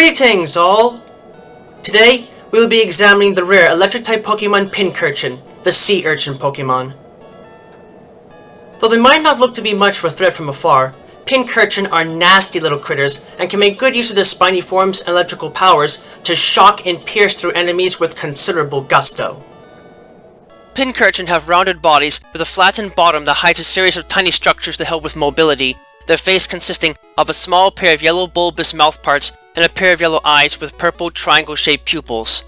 Greetings, all! Today, we will be examining the rare electric-type Pokemon Pincurchin, the Sea Urchin Pokemon. Though they might not look to be much of a threat from afar, Pincurchin are nasty little critters and can make good use of their spiny forms and electrical powers to shock and pierce through enemies with considerable gusto. Pincurchin have rounded bodies with a flattened bottom that hides a series of tiny structures that help with mobility, their face consisting of a small pair of yellow bulbous mouthparts and a pair of yellow eyes with purple triangle-shaped pupils.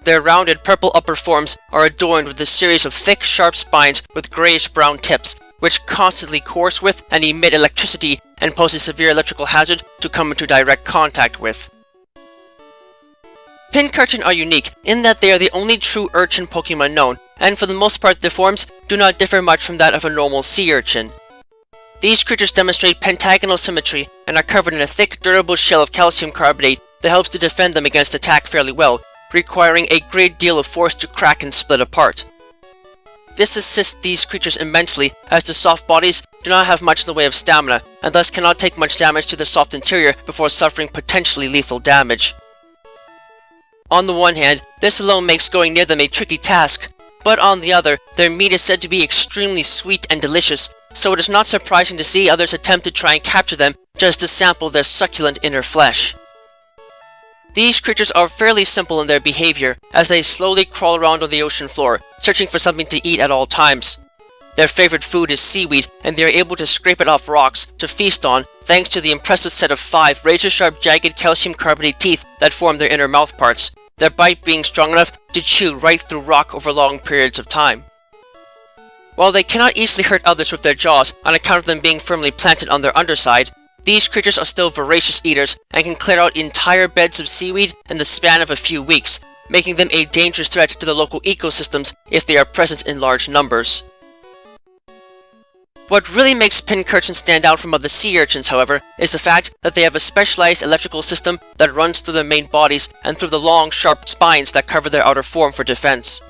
Their rounded purple upper forms are adorned with a series of thick, sharp spines with grayish-brown tips, which constantly course with and emit electricity and pose a severe electrical hazard to come into direct contact with. Pincurchin are unique in that they are the only true urchin Pokemon known, and for the most part their forms do not differ much from that of a normal sea urchin. These creatures demonstrate pentagonal symmetry and are covered in a thick, durable shell of calcium carbonate that helps to defend them against attack fairly well, requiring a great deal of force to crack and split apart. This assists these creatures immensely, as the soft bodies do not have much in the way of stamina, and thus cannot take much damage to the soft interior before suffering potentially lethal damage. On the one hand, this alone makes going near them a tricky task, but on the other, their meat is said to be extremely sweet and delicious, so it is not surprising to see others attempt to try and capture them just to sample their succulent inner flesh. These creatures are fairly simple in their behavior, as they slowly crawl around on the ocean floor, searching for something to eat at all times. Their favorite food is seaweed, and they are able to scrape it off rocks to feast on thanks to the impressive set of 5 razor-sharp jagged calcium carbonate teeth that form their inner mouthparts, their bite being strong enough to chew right through rock over long periods of time. While they cannot easily hurt others with their jaws on account of them being firmly planted on their underside, these creatures are still voracious eaters and can clear out entire beds of seaweed in the span of a few weeks, making them a dangerous threat to the local ecosystems if they are present in large numbers. What really makes Pincurchin stand out from other sea urchins, however, is the fact that they have a specialized electrical system that runs through their main bodies and through the long, sharp spines that cover their outer form for defense.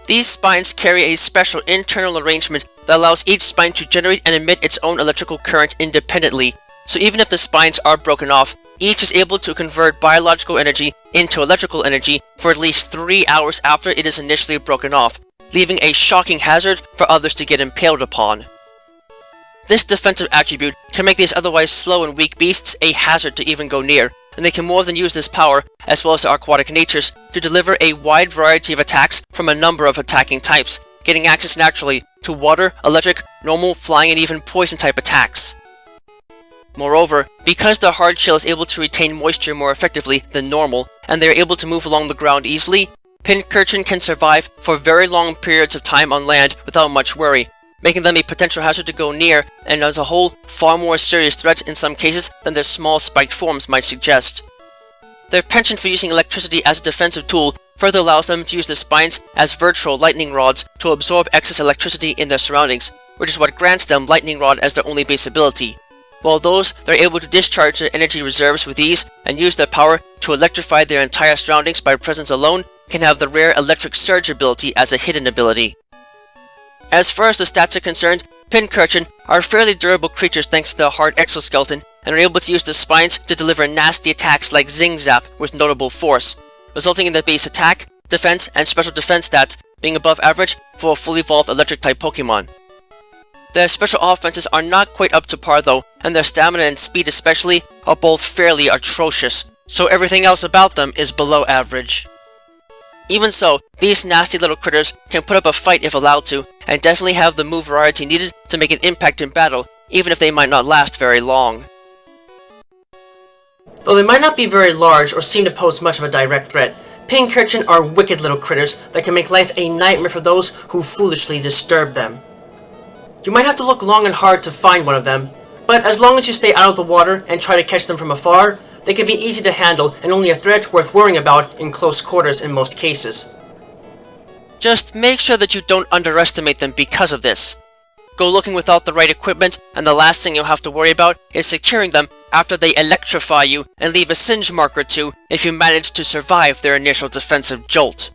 These spines carry a special internal arrangement that allows each spine to generate and emit its own electrical current independently, so even if the spines are broken off, each is able to convert biological energy into electrical energy for at least 3 hours after it is initially broken off, leaving a shocking hazard for others to get impaled upon. This defensive attribute can make these otherwise slow and weak beasts a hazard to even go near, and they can more than use this power, as well as their aquatic natures, to deliver a wide variety of attacks from a number of attacking types, getting access naturally to water, electric, normal, flying, and even poison-type attacks. Moreover, because their hard shell is able to retain moisture more effectively than normal, and they are able to move along the ground easily, Pincurchin can survive for very long periods of time on land without much worry, making them a potential hazard to go near, and as a whole, far more serious threat in some cases than their small spiked forms might suggest. Their penchant for using electricity as a defensive tool further allows them to use their spines as virtual lightning rods to absorb excess electricity in their surroundings, which is what grants them Lightning Rod as their only base ability, while those that are able to discharge their energy reserves with ease and use their power to electrify their entire surroundings by presence alone can have the rare Electric Surge ability as a hidden ability. As far as the stats are concerned, Pincurchin are fairly durable creatures thanks to their hard exoskeleton, and are able to use their spines to deliver nasty attacks like Zing Zap with notable force, resulting in their base attack, defense, and special defense stats being above average for a fully evolved electric-type Pokemon. Their special offenses are not quite up to par though, and their stamina and speed especially are both fairly atrocious, so everything else about them is below average. Even so, these nasty little critters can put up a fight if allowed to, and definitely have the move variety needed to make an impact in battle, even if they might not last very long. Though they might not be very large or seem to pose much of a direct threat, Pincurchin are wicked little critters that can make life a nightmare for those who foolishly disturb them. You might have to look long and hard to find one of them, but as long as you stay out of the water and try to catch them from afar, they can be easy to handle and only a threat worth worrying about in close quarters in most cases. Just make sure that you don't underestimate them because of this. Go looking without the right equipment, and the last thing you'll have to worry about is securing them after they electrify you and leave a singe mark or two if you manage to survive their initial defensive jolt.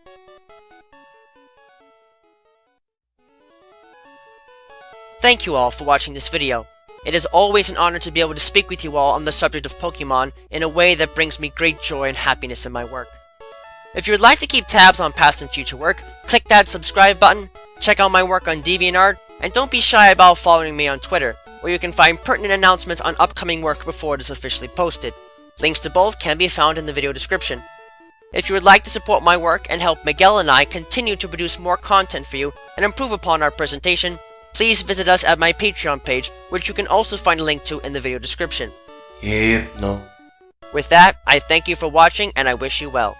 Thank you all for watching this video. It is always an honor to be able to speak with you all on the subject of Pokemon in a way that brings me great joy and happiness in my work. If you would like to keep tabs on past and future work, click that subscribe button, check out my work on DeviantArt, and don't be shy about following me on Twitter, where you can find pertinent announcements on upcoming work before it is officially posted. Links to both can be found in the video description. If you would like to support my work and help Miguel and I continue to produce more content for you and improve upon our presentation, please visit us at my Patreon page, which you can also find a link to in the video description. Yeah, no. With that, I thank you for watching and I wish you well.